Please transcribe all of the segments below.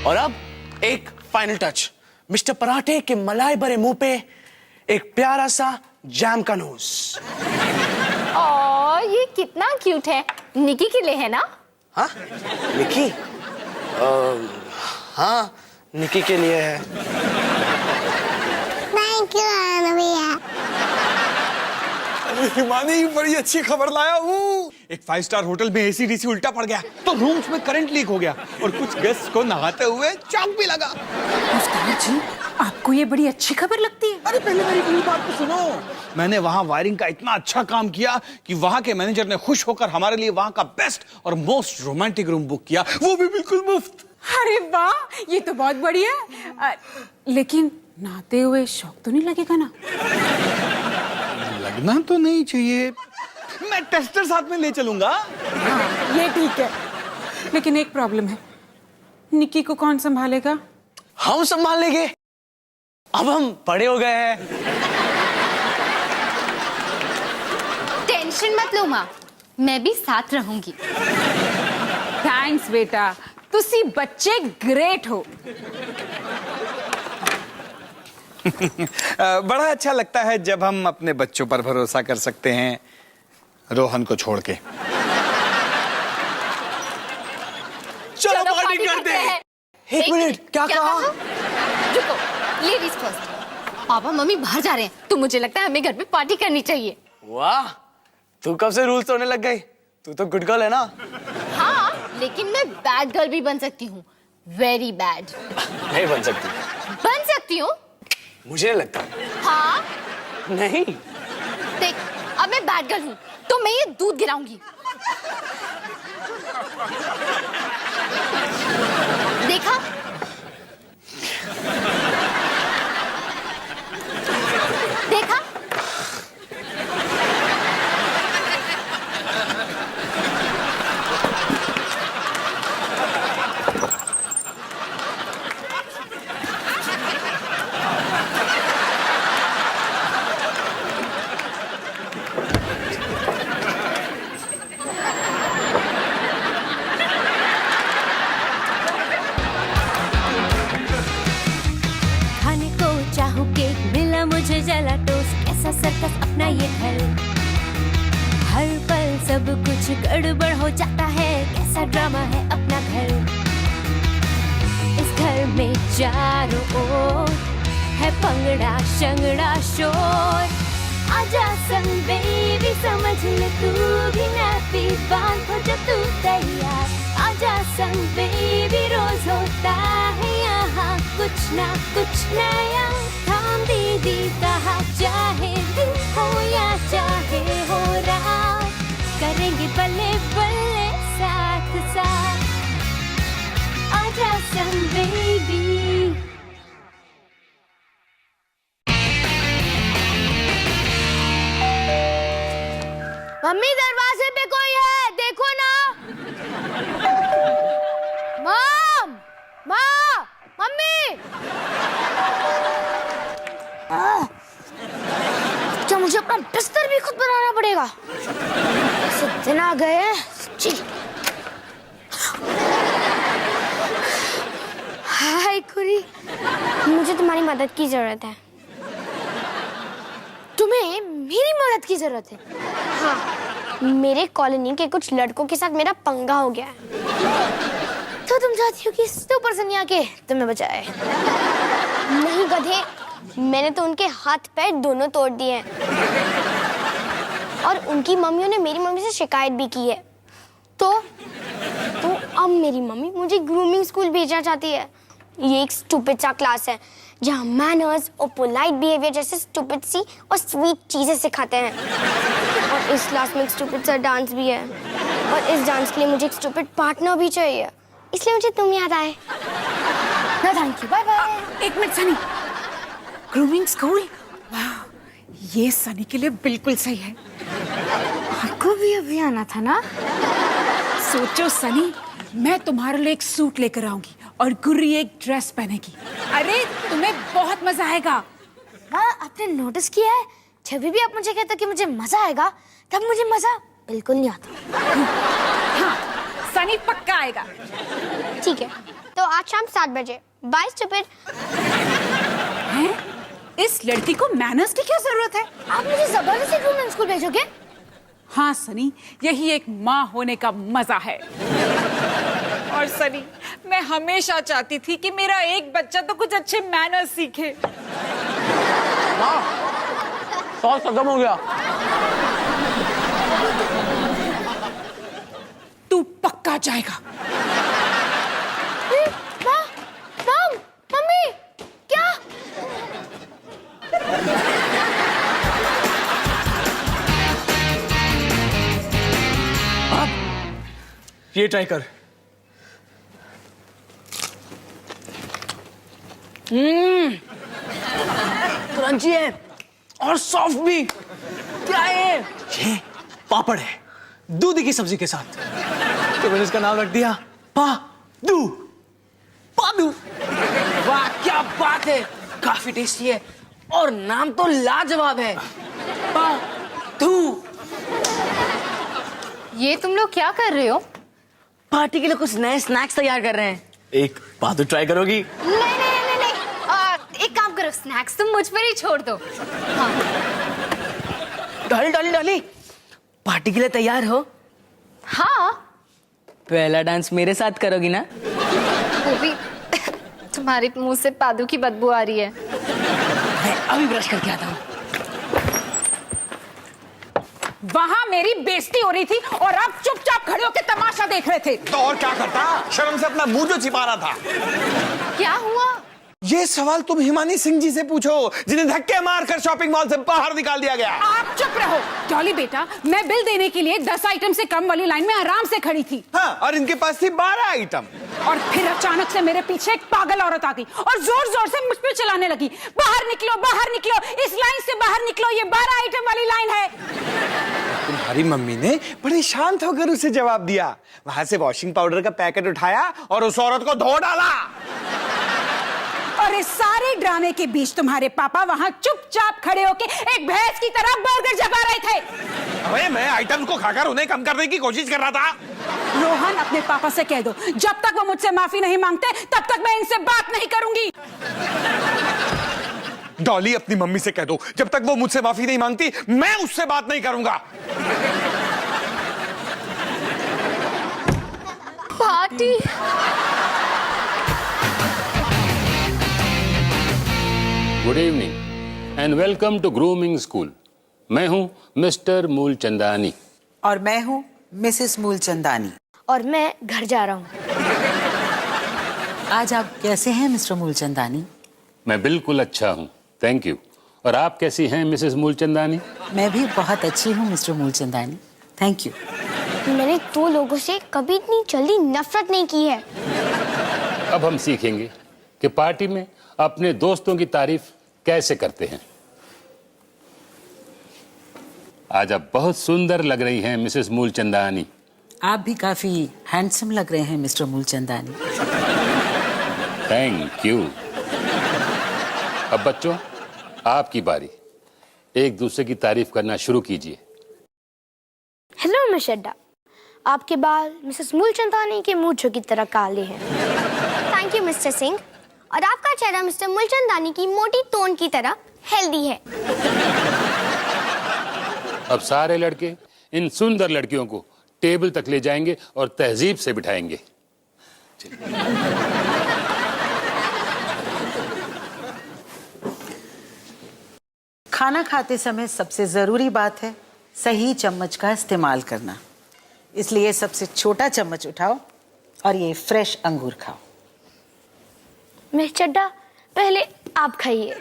और अब एक फाइनल टच, मिस्टर पराठे के मलाई भरे मुंह पे एक प्यारा सा जैम का नोज। ये कितना क्यूट है, निकी के लिए है ना? हाँ निकी? हाँ निकी के लिए है। थैंक यू भैया। हिमानी बड़ी अच्छी खबर लाया हूँ। एक 5 स्टार होटल में एसी-डीसी उल्टा पड़ गया तो रूम्स में करंट लीक हो गया और कुछ गेस्ट को नहाते हुए चौंक भी लगा। उस्ताद जी, आपको ये बड़ी अच्छी खबर लगती है? अरे पहले मेरी पूरी बात तो सुनो। मैंने वहाँ वायरिंग का इतना अच्छा काम किया कि वहाँ के मैनेजर ने खुश होकर हमारे लिए वहाँ का बेस्ट और मोस्ट रोमांटिक रूम बुक किया, वो भी बिल्कुल मुफ्त। अरे वाह, ये तो बहुत बढ़िया है। लेकिन नहाते हुए शौक तो नहीं लगेगा ना? लगना तो नहीं चाहिए, मैं टेस्टर साथ में ले चलूंगा। हाँ, ये ठीक है। लेकिन एक प्रॉब्लम है, निकी को कौन संभालेगा? हम संभाल लेंगे, अब हम बड़े हो गए हैं। टेंशन मत लो माँ, मैं भी साथ रहूंगी। थैंक्स बेटा, तुसी बच्चे ग्रेट हो। बड़ा अच्छा लगता है जब हम अपने बच्चों पर भरोसा कर सकते हैं, रोहन को छोड़ के। चलो पार्टी करते हैं। एक मिनट, क्या कहा? रुको, लेडीज फर्स्ट। पापा मम्मी बाहर जा रहे हैं तो मुझे लगता है हमें घर पे पार्टी करनी चाहिए। वाह, तू कब से रूल्स तोड़ने लग गई? तू तो गुड गर्ल है ना? हाँ, लेकिन मैं बैड गर्ल भी बन सकती हूँ, वेरी बैड। नहीं बन सकती। बन सकती हूँ? मुझे नहीं लगता। हाँ? नहीं। देख, अब मैं बैड गर्ल हूँ तो मैं ये दूध गिराऊंगी। देखा? देखा? मुझे जला टोस्ट, कैसा सर्कस अपना ये घर। हर पल सब कुछ गड़बड़ हो जाता है, कैसा ड्रामा है अपना घर। इस घर में चारों ओर है पंगड़ा शंगड़ा शोर। आजा संग बेबी, समझ ले तू भी नापी, बांध हो जब तू तैयार। आजा संग बेबी, रोज होता है यहाँ कुछ ना कुछ नया। थाम दीदी कहा, चाहे दिन हो या चाहे हो रात, करेंगे बल्ले बल्ले साथ साथ। आजा संग बेबी। मम्मी, दरवाजे पे कोई है, देखो ना। मॉम, माँ, मम्मी। क्या मुझे अपना बिस्तर भी खुद बनाना पड़ेगा? ऐसे दिन आ गए हैं। हाय कुरी, मुझे तुम्हारी मदद की जरूरत है। तुम्हें मेरी मदद की जरूरत है? हाँ, मेरे कॉलोनी के कुछ लड़कों के साथ मेरा पंगा हो गया है, तो तुम चाहती हो कि सुपर सनिया के तुम्हें बचाए? नहीं गधे, मैंने तो उनके हाथ पैर दोनों तोड़ दिए हैं और उनकी मम्मियों ने मेरी मम्मी से शिकायत भी की है। तो अब मेरी मम्मी मुझे ग्रूमिंग स्कूल भेजना चाहती है। ये एक स्टूपिड सा क्लास है जहाँ मैनर्स और पोलाइट बिहेवियर जैसे स्टूपिड सी और स्वीट चीजें सिखाते हैं। और इस क्लास में एक स्टूपिड सा डांस भी है और इस डांस के लिए मुझे एक स्टूपिड पार्टनर भी चाहिए, इसलिए मुझे तुम याद आए। No thank you, bye bye. एक मिनट सनी, ग्रूमिंग स्कूल? वाह, ये सनी के लिए बिल्कुल सही है। आपको भी अभी आना था ना? सोचो सनी, मैं तुम्हारे लिए एक सूट लेकर आऊंगी और गुर्री एक ड्रेस पहनेगी। अरे तुम्हें बहुत मजा आएगा। हाँ, आपने नोटिस किया है, जब भी आप मुझे कहते हो कि मुझे मजा आएगा, तब मुझे मजा बिल्कुल नहीं आता। हाँ, सनी पक्का आएगा। ठीक है, तो आज शाम 7 बजे। Bye stupid. हैं? इस लड़की को मैनर्स की क्या जरूरत है? आप मुझे जबरदस्ती ग्रूमिंग स्कूल भेजोगे? हाँ सनी, यही एक माँ होने का मजा है। और सनी, मैं हमेशा चाहती थी कि मेरा एक बच्चा तो कुछ अच्छे मैनर्स सीखे। सॉस खत्म हो गया। तू पक्का जाएगा। मम, मम्मी, क्या? ये ट्राई कर। क्रंची है और सॉफ्ट भी। क्या है ये? पापड़ है दूधी की सब्जी के साथ, तो मैंने इसका नाम रख दिया पादू। पादू। वाह क्या बात है, काफी टेस्टी है और नाम तो लाजवाब है, पादू। ये तुम लोग क्या कर रहे हो? पार्टी के लिए कुछ नए स्नैक्स तैयार कर रहे हैं। एक पादू ट्राई करोगी? नहीं, एक काम करो, स्नैक्स तुम मुझ पर ही छोड़ दो। डॉली डॉली डॉली, पार्टी के लिए तैयार हो? हाँ, पहला डांस मेरे साथ करोगी ना? वो भी तुम्हारे मुंह से पादू की बदबू आ रही है। मैं अभी ब्रश करके आता हूँ। वहां मेरी बेइज्जती हो रही थी और आप चुपचाप खड़े होकर तमाशा देख रहे थे। तो और क्या करता, शर्म से अपना मुंह जो छिपा रहा था। क्या हुआ? ये सवाल तुम हिमानी सिंह जी से पूछो, जिन्हें धक्के मारकर शॉपिंग मॉल से बाहर निकाल दिया गया। आप चुप रहो। डॉली बेटा, मैं बिल देने के लिए 10 आइटम से कम वाली लाइन में आराम से खड़ी थी। हाँ, और इनके पास थी 12 आइटम। और फिर अचानक से मेरे पीछे एक पागल औरत आ गई और जोर जोर से मुझ पे चिल्लाने लगी, बाहर निकलो, बाहर निकलो, इस लाइन से बाहर निकलो, ये 12 आइटम वाली लाइन है। तुम्हारी मम्मी ने बड़े शांत होकर उसे जवाब दिया, वहां से वॉशिंग पाउडर का पैकेट उठाया और उस औरत को धो डाला। और इस सारे ड्रामे के बीच तुम्हारे पापा वहां चुपचाप खड़े होके एक भैंस की तरह बर्गर चबा रहे थे। अबे मैं आइटम्स को खाकर उन्हें कम करने की कोशिश कर रहा था। रोहन, अपने पापा से कह दो, जब तक वो मुझसे माफी नहीं मांगते तब तक मैं इनसे बात नहीं करूंगी। डॉली, अपनी मम्मी से कह दो, जब तक वो मुझसे माफी नहीं मांगती मैं उससे बात नहीं करूंगा। Party. Good evening and welcome to grooming school. मैं हूं मिस्टर मूलचंदानी। और मैं हूँ मिसेस मूलचंदानी। और मैं घर जा रहा हूँ। आज आप कैसे हैं मिस्टर मूलचंदानी? मैं बिल्कुल अच्छा हूं, थैंक यू। और आप कैसी हैं मिसेस मूलचंदानी? मैं भी बहुत अच्छी हूँ मिस्टर मूलचंदानी, थैंक यू। मैंने तो लोगों से कभी इतनी जल्दी नफरत नहीं की है। अब हम सीखेंगे कि पार्टी में अपने दोस्तों की तारीफ कैसे करते हैं। आज आप बहुत सुंदर लग रही हैं मिसेस मूलचंदानी। आप भी काफी हैंडसम लग रहे हैं मिस्टर मूलचंदानी। Thank you. अब बच्चों, आपकी बारी। एक दूसरे की तारीफ करना शुरू कीजिए। हेलो मिस अड्डा, आपके बाल मिसेस मूलचंदानी के मूंछों की तरह काले हैं। Thank you mister Singh. और आपका चेहरा मिस्टर मूलचंदानी की मोटी तोन की तरह हेल्दी है। अब सारे लड़के इन सुंदर लड़कियों को टेबल तक ले जाएंगे और तहजीब से बिठाएंगे। खाना खाते समय सबसे जरूरी बात है सही चम्मच का इस्तेमाल करना। इसलिए सबसे छोटा चम्मच उठाओ और ये फ्रेश अंगूर खाओ। मिस चड्डा, पहले आप खाइए।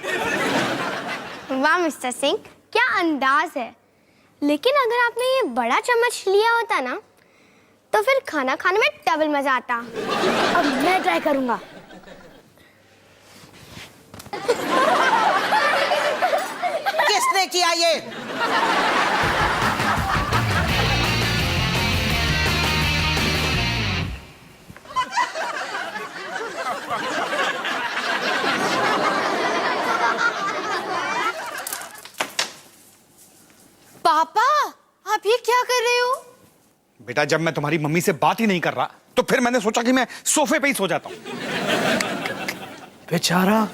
वाह मिस्टर सिंह, क्या अंदाज है। लेकिन अगर आपने ये बड़ा चम्मच लिया होता ना, तो फिर खाना खाने में डबल मजा आता। अब मैं ट्राई करूंगा। किसने किया ये? पापा, आप ये क्या कर रहे हो? बेटा जब मैं तुम्हारी मम्मी से बात ही नहीं कर रहा तो फिर मैंने सोचा कि मैं सोफे पे ही सो जाता हूँ। बेचारा।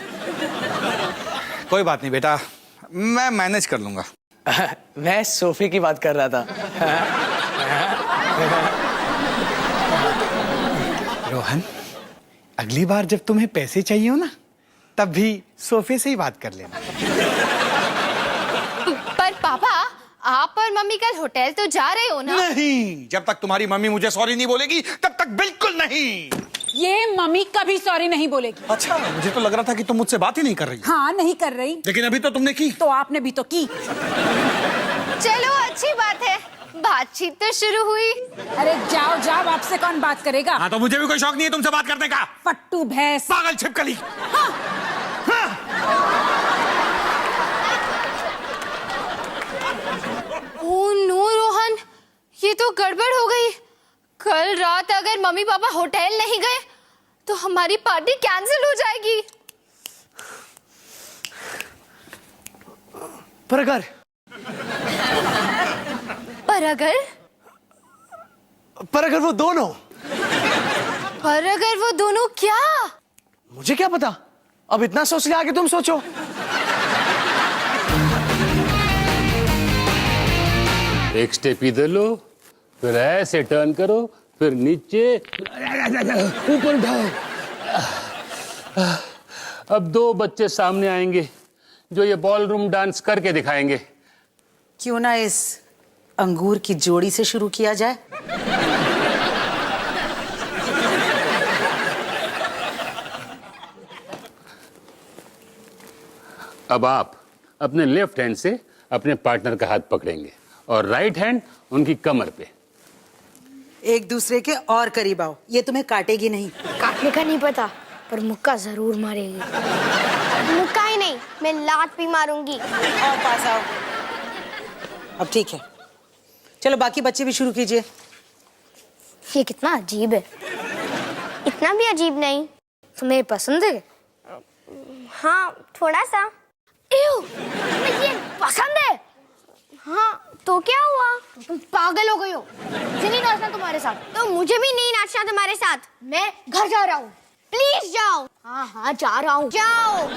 कोई बात नहीं बेटा, मैं मैनेज कर लूंगा। मैं सोफे की बात कर रहा था। रोहन, अगली बार जब तुम्हें पैसे चाहिए हो ना तब भी सोफे से ही बात कर लेना। पर पापा, आप और मम्मी कल होटल तो जा रहे हो ना? नहीं, जब तक तुम्हारी मम्मी मुझे सॉरी नहीं बोलेगी तब तक बिल्कुल नहीं। ये मम्मी कभी सॉरी नहीं बोलेगी। अच्छा, मुझे तो लग रहा था कि तुम मुझसे बात ही नहीं कर रही। हाँ, नहीं कर रही। लेकिन अभी तो तुमने की। तो आपने भी तो की। चलो अच्छी बात है, बातचीत तो शुरू हुई। अरे जाओ जाओ, आपसे कौन बात करेगा? हाँ, तो मुझे भी कोई शौक नहीं है तुमसे बात करने का। फट्टू भैंस। पागल छिपकली। ओह नो रोहन, ये तो गड़बड़ हो गई। कल रात अगर मम्मी पापा होटल नहीं गए तो हमारी पार्टी कैंसिल हो जाएगी। पर अगर वो दोनों। पर अगर वो दोनों क्या? मुझे क्या पता, अब इतना सोच लिया, आगे तुम सोचो। एक स्टेप इधर लो, फिर ऐसे टर्न करो, फिर नीचे, ऊपर उठाओ। अब 2 बच्चे सामने आएंगे जो ये बॉलरूम डांस करके दिखाएंगे। क्यों ना इस अंगूर की जोड़ी से शुरू किया जाए? अब आप अपने लेफ्ट हैंड से अपने पार्टनर का हाथ पकड़ेंगे और राइट हैंड उनकी कमर पे। एक दूसरे के और करीब आओ, ये तुम्हें काटेगी नहीं। काटने का नहीं पता, पर मुक्का जरूर मारेगी। मुक्का ही नहीं, मैं लात भी मारूंगी। और पास आओ। अब ठीक है, चलो बाकी बच्चे भी शुरू कीजिए। ये कितना अजीब है। इतना भी अजीब नहीं। तुम्हें पसंद है? हाँ, थोड़ा सा। तुम्हें ये पसंद है? हाँ, तो क्या हुआ? तुम पागल हो गई हो। मुझे नहीं नाचना तुम्हारे साथ। तो मुझे भी नहीं नाचना तुम्हारे साथ। मैं घर जा रहा हूँ। प्लीज जाओ। हाँ हाँ, जा रहा हूँ। जाओ।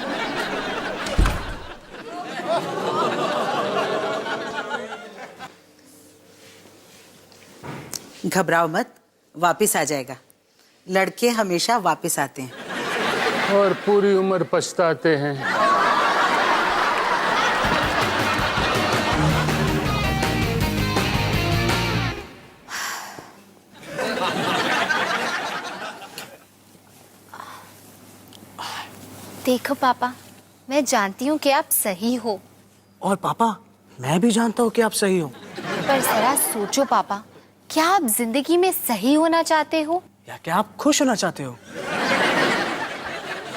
घबराओ मत, वापस आ जाएगा। लड़के हमेशा वापस आते हैं और पूरी उम्र पछताते हैं। देखो पापा, मैं जानती हूँ कि आप सही हो, और पापा, मैं भी जानता हूँ कि आप सही हो। पर जरा सोचो पापा, क्या आप जिंदगी में सही होना चाहते हो या क्या आप खुश होना चाहते हो?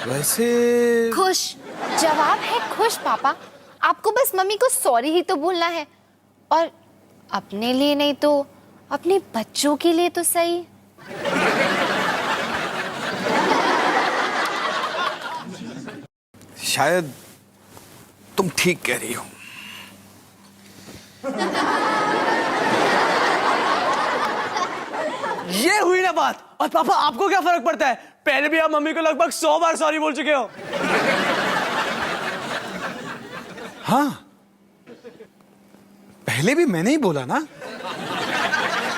वैसे खुश? जवाब है खुश पापा। आपको बस मम्मी को सॉरी ही तो बोलना है, और अपने लिए नहीं तो अपने बच्चों के लिए तो सही। शायद तुम ठीक कह रही हो। ये हुई ना बात। और पापा, आपको क्या फर्क पड़ता है? पहले भी आप मम्मी को लगभग 100 बार सॉरी बोल चुके हो। हाँ, पहले भी मैंने ही बोला ना।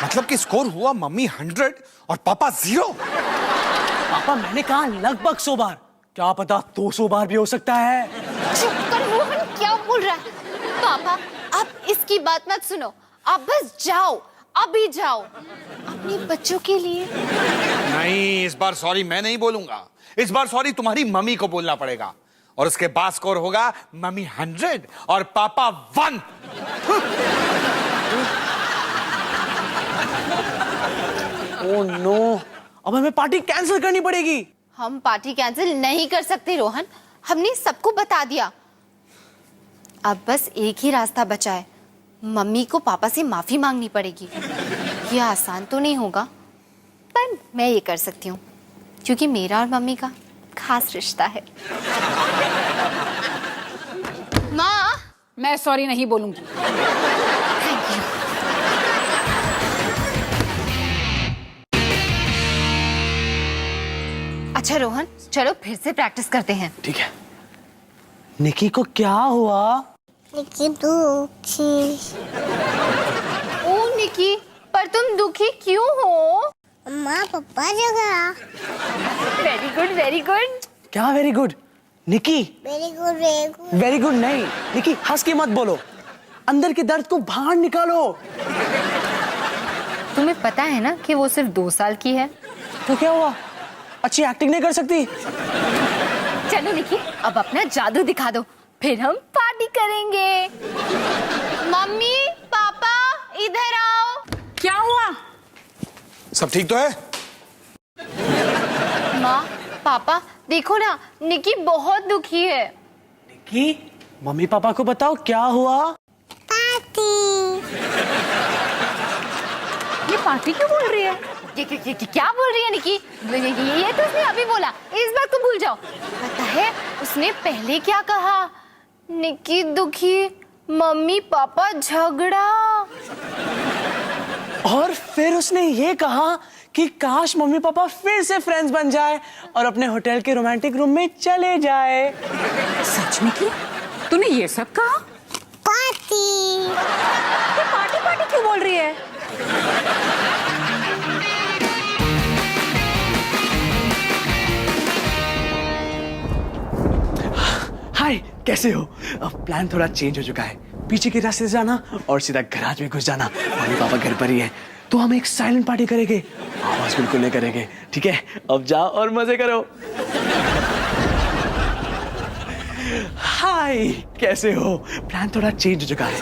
मतलब कि स्कोर हुआ मम्मी 100 और पापा 0। पापा, मैंने कहा लगभग 100 बार। क्या पता 200 बार भी हो सकता है। चुप कर रोहन, क्या बोल रहा है? पापा, आप इसकी बात मत सुनो। आप बस जाओ, अभी जाओ, अपने बच्चों के लिए। नहीं, इस बार सॉरी मैं नहीं बोलूंगा। इस बार सॉरी तुम्हारी मम्मी को बोलना पड़ेगा, और उसके बाद स्कोर होगा मम्मी 100 और पापा 1। ओह नो, अब हमें पार्टी कैंसिल करनी पड़ेगी। हम पार्टी कैंसिल नहीं कर सकते रोहन, हमने सबको बता दिया। अब बस एक ही रास्ता बचा है, मम्मी को पापा से माफी मांगनी पड़ेगी। ये आसान तो नहीं होगा, पर मैं ये कर सकती हूँ, क्योंकि मेरा और मम्मी का खास रिश्ता है। माँ, मैं सॉरी नहीं बोलूंगी। अच्छा रोहन, चलो फिर से प्रैक्टिस करते हैं। ठीक है। निकी को क्या हुआ? निकी दुखी। ओ निकी, पर तुम दुखी क्यों हो? अम्मा पापा जगह। Very good very good. क्या very good? Nikki very good very good. Very good नहीं, निकी हंस के मत बोलो, अंदर के दर्द को बाहर निकालो। तुम्हें पता है ना कि वो सिर्फ 2 साल की है। तो क्या हुआ? अच्छी एक्टिंग नहीं कर सकती? चलो निकी, अब अपना जादू दिखा दो, फिर हम पार्टी करेंगे। मम्मी पापा इधर आओ। क्या हुआ? सब ठीक तो है? माँ पापा देखो ना, निकी बहुत दुखी है। निकी, मम्मी पापा को बताओ क्या हुआ? पार्टी। ये पार्टी क्यों बोल रही है? क्या बोल रही है निकी? ये तो उसने अभी बोला, इस बात को भूल जाओ। पता है उसने पहले क्या कहा? निकी दुखी, मम्मी पापा झगड़ा। और फिर उसने ये कहा कि काश मम्मी पापा फिर से फ्रेंड्स बन जाए और अपने होटल के रोमांटिक रूम में चले जाए। सच में की? तूने ये सब कहा? पार्टी। ये पार्टी पार्टी क्यों बोल रही है? हाय, कैसे हो? अब प्लान थोड़ा चेंज हो चुका है। पीछे के रास्ते से जाना और सीधा गैराज में घुस जाना। मम्मी पापा घर पर ही है, तो हम एक साइलेंट पार्टी करेंगे, आवाज बिल्कुल नहीं करेंगे। ठीक है, अब जाओ और मजे करो। हाय, कैसे हो? प्लान थोड़ा चेंज हो चुका है।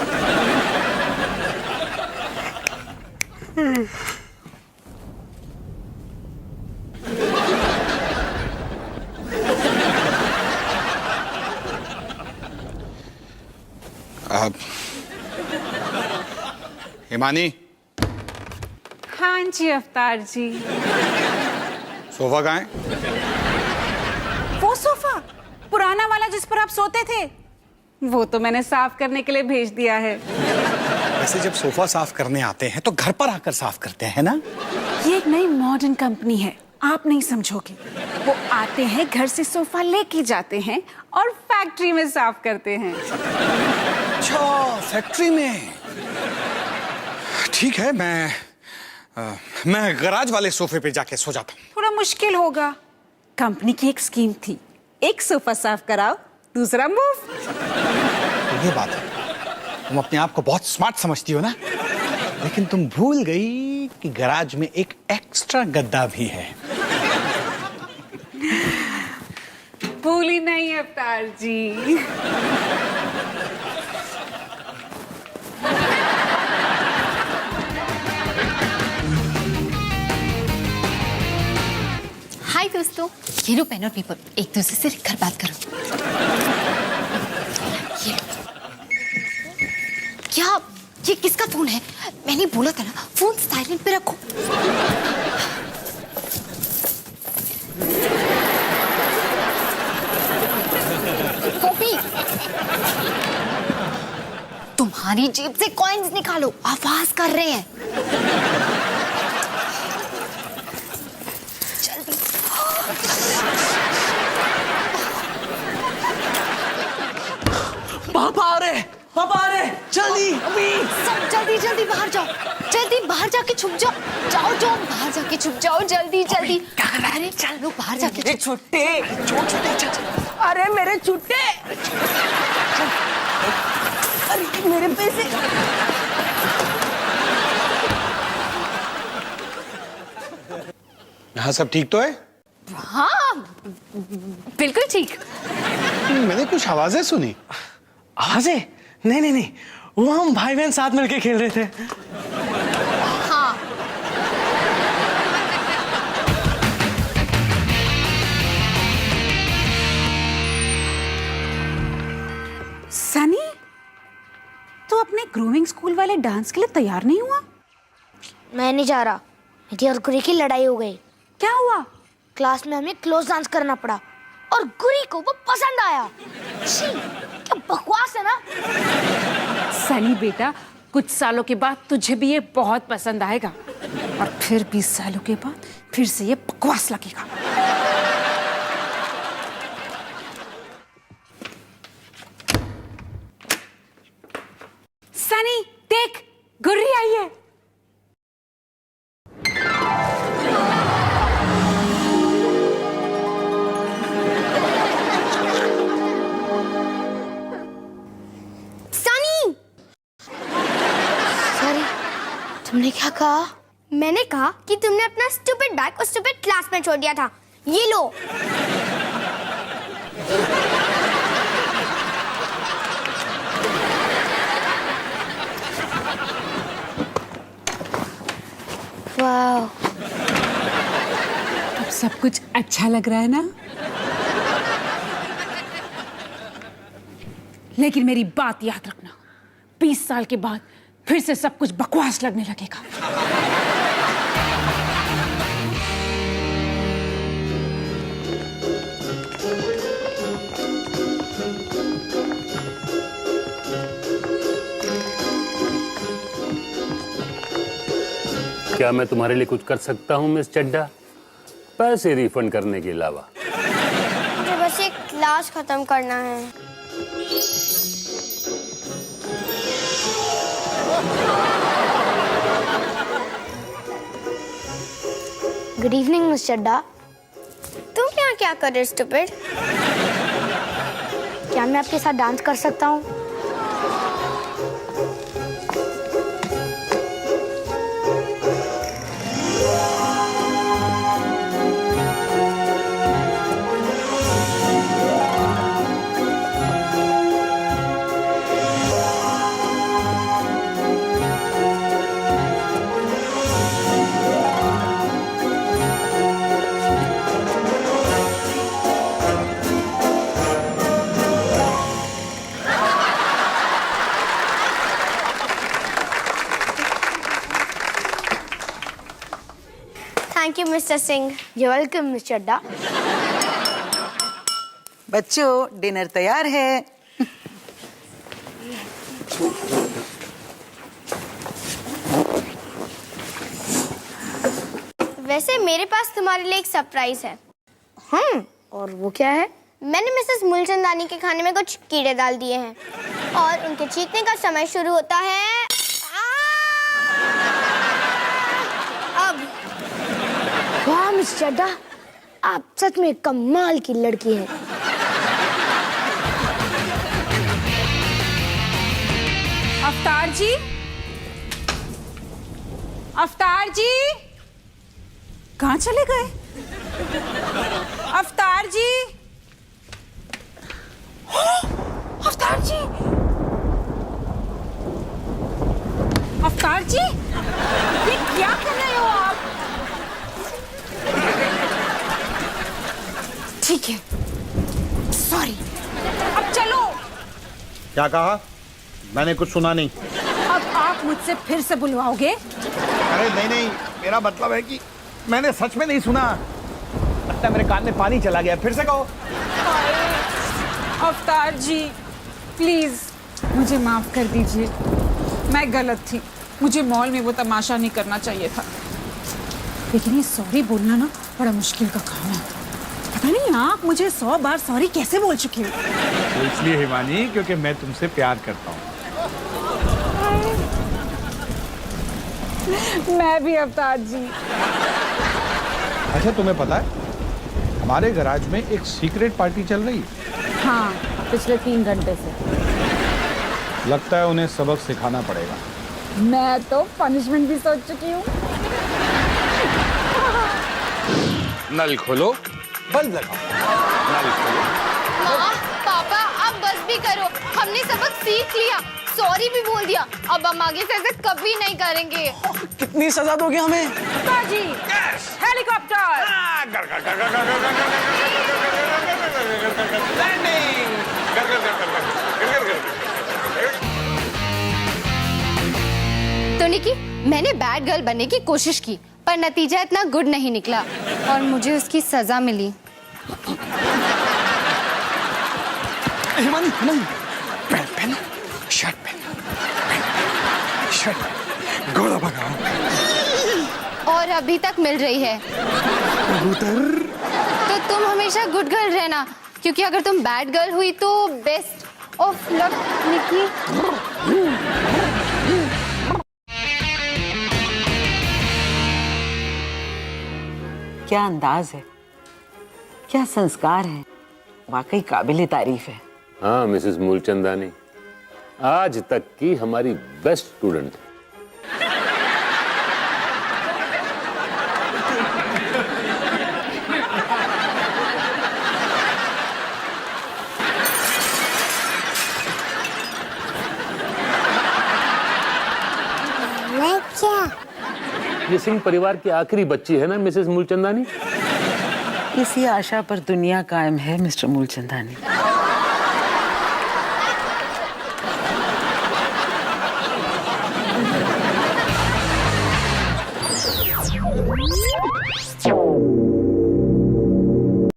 हिमानी, हाँ जी अवतार जी। सोफा कहाँ है? वो सोफा पुराना वाला जिस पर आप सोते थे, वो तो मैंने साफ करने के लिए भेज दिया है। वैसे जब सोफा साफ करने आते हैं तो घर पर आकर साफ करते हैं ना? ये एक नई मॉडर्न कंपनी है, आप नहीं समझोगे। वो आते हैं, घर से सोफा लेके जाते हैं और फैक्ट्री में साफ करते हैं। अच्छा, फैक्ट्री में। ठीक है, मैं गराज वाले सोफे पे जाके सो जाता हूँ। थोड़ा मुश्किल होगा। कंपनी की एक स्कीम थी, एक सोफा साफ कराओ, दूसरा मुफ्त। ये बात है, तुम अपने आप को बहुत स्मार्ट समझती हो ना, लेकिन तुम भूल गई कि गराज में एक एक्स्ट्रा गद्दा भी है। भूली नहीं अवतार जी। हाय दोस्तों, ये लो पेन और पेपर, एक दूसरे से लिखकर बात करो। क्या ये किसका फोन है? मैंने बोला था ना फोन साइलेंट पे रखो। कॉपी, तुम्हारी जेब से कॉइन्स निकालो, आवाज कर रहे हैं। जल्दी। पापा आ रहे, पापा आ रहे, जल्दी अभी। सब जल्दी जल्दी बाहर जाओ, जल्दी बाहर जाके छुप जाओ। जाओ जाओ बाहर जाके छुप जाओ, जल्दी जल्दी। क्या कर रहा है? अरे चल लो बाहर जाके मेरे छुट्टे, अरे मेरे छुट्टे, अरे मेरे पैसे। यहाँ सब ठीक तो है? हाँ बिल्कुल ठीक। मैंने कुछ आवाजें सुनी। आवाजें? नहीं नहीं नहीं, वो हम भाई बहन साथ मिलके खेल रहे थे। हाँ सनी, तू अपने ग्रूमिंग स्कूल वाले डांस के लिए तैयार नहीं हुआ? मैं नहीं जा रहा, मेरी और गुरी की लड़ाई हो गई। क्या हुआ? क्लास में हमें क्लोज डांस करना पड़ा और गुरी को वो पसंद आया। छी, क्या बकवास है ना। सनी बेटा, कुछ सालों के बाद तुझे भी ये बहुत पसंद आएगा और फिर 20 सालों के बाद फिर से ये बकवास लगेगा। कहा? मैंने कहा कि तुमने अपना स्टूपिड बैग उस स्टूपिड क्लास में छोड़ दिया था। ये लो। वाह, अब सब कुछ अच्छा लग रहा है ना? लेकिन मेरी बात याद रखना, 20 साल के बाद फिर से सब कुछ बकवास लगने लगेगा। क्या मैं तुम्हारे लिए कुछ कर सकता हूँ मिस चड्ढा, पैसे रिफंड करने के अलावा? मुझे बस एक क्लास खत्म करना है। Good evening miss Chadha. तुम यहाँ क्या कर रहे हो स्टूपिड? क्या मैं आपके साथ डांस कर सकता हूँ? Thank you mister Singh. You welcome miss Chadha. बच्चों, डिनर तैयार है। वैसे मेरे पास तुम्हारे लिए एक सरप्राइज है। और वो क्या है? मैंने मिसेस मूलचंदानी के खाने में कुछ कीड़े डाल दिए हैं और उनके चीखने का समय शुरू होता है अब। वाह मिस चड्ढा, आप सच में कमाल की लड़की हैं। अवतार जी, अवतार जी, कहाँ चले गए? अवतार जी, अवतार जी, अवतार जी, ये क्या कर रहे हो आप? ठीक है, सॉरी, अब चलो। क्या कहा? मैंने कुछ सुना नहीं। अब आप मुझसे फिर से बुलवाओगे? अरे नहीं नहीं, मेरा मतलब है कि मैंने सच में नहीं सुना। लगता है मेरे कान में पानी चला गया। फिर से कहो। अवतार जी, प्लीज मुझे माफ कर दीजिए, मैं गलत थी। मुझे मॉल में वो तमाशा नहीं करना चाहिए था। लेकिन ये सॉरी बोलना ना बड़ा मुश्किल का काम है। पता नहीं आप मुझे 100 बार सॉरी कैसे बोल चुकी हो। तो इसलिए हिमानी, क्योंकि मैं तुमसे प्यार करता हूँ। मैं भी अवतार जी। अच्छा, तुम्हें पता है हमारे गैराज में एक सीक्रेट पार्टी चल रही है। हाँ, पिछले 3 घंटे से। लगता है उन्हें सबक सिखाना पड़ेगा। मैं तो पनिशमेंट भी सोच चुकी हूँ। नल खोलो, बल्ब लगाओ। नल खोलो। माँ, पापा, अब बस भी करो। हमने सबक सीख लिया, सॉरी भी बोल दिया। अब हम आगे से ऐसे कभी नहीं करेंगे। कितनी सजा दोगे हमें? जी, हेलीकॉप्टर। तो निकी, मैंने बैड गर्ल बनने की कोशिश की, पर नतीजा इतना गुड नहीं निकला और मुझे उसकी सजा मिली। हिमानी, हिमानी, पैंट पहन, शर्ट पहन, शर्ट, घोड़ा भगाओ। और अभी तक मिल रही है। तो तुम हमेशा गुड गर्ल रहना, क्योंकि अगर तुम बैड गर्ल हुई तो बेस्ट ऑफ लक निकी। क्या अंदाज है, क्या संस्कार है, वाकई काबिल तारीफ है। हाँ मिसेस मूलचंदानी, आज तक की हमारी बेस्ट स्टूडेंट। ये सिंह परिवार की आखिरी बच्ची है ना मिसेस मूलचंदानी? इसी आशा पर दुनिया कायम है मिस्टर मूलचंदानी।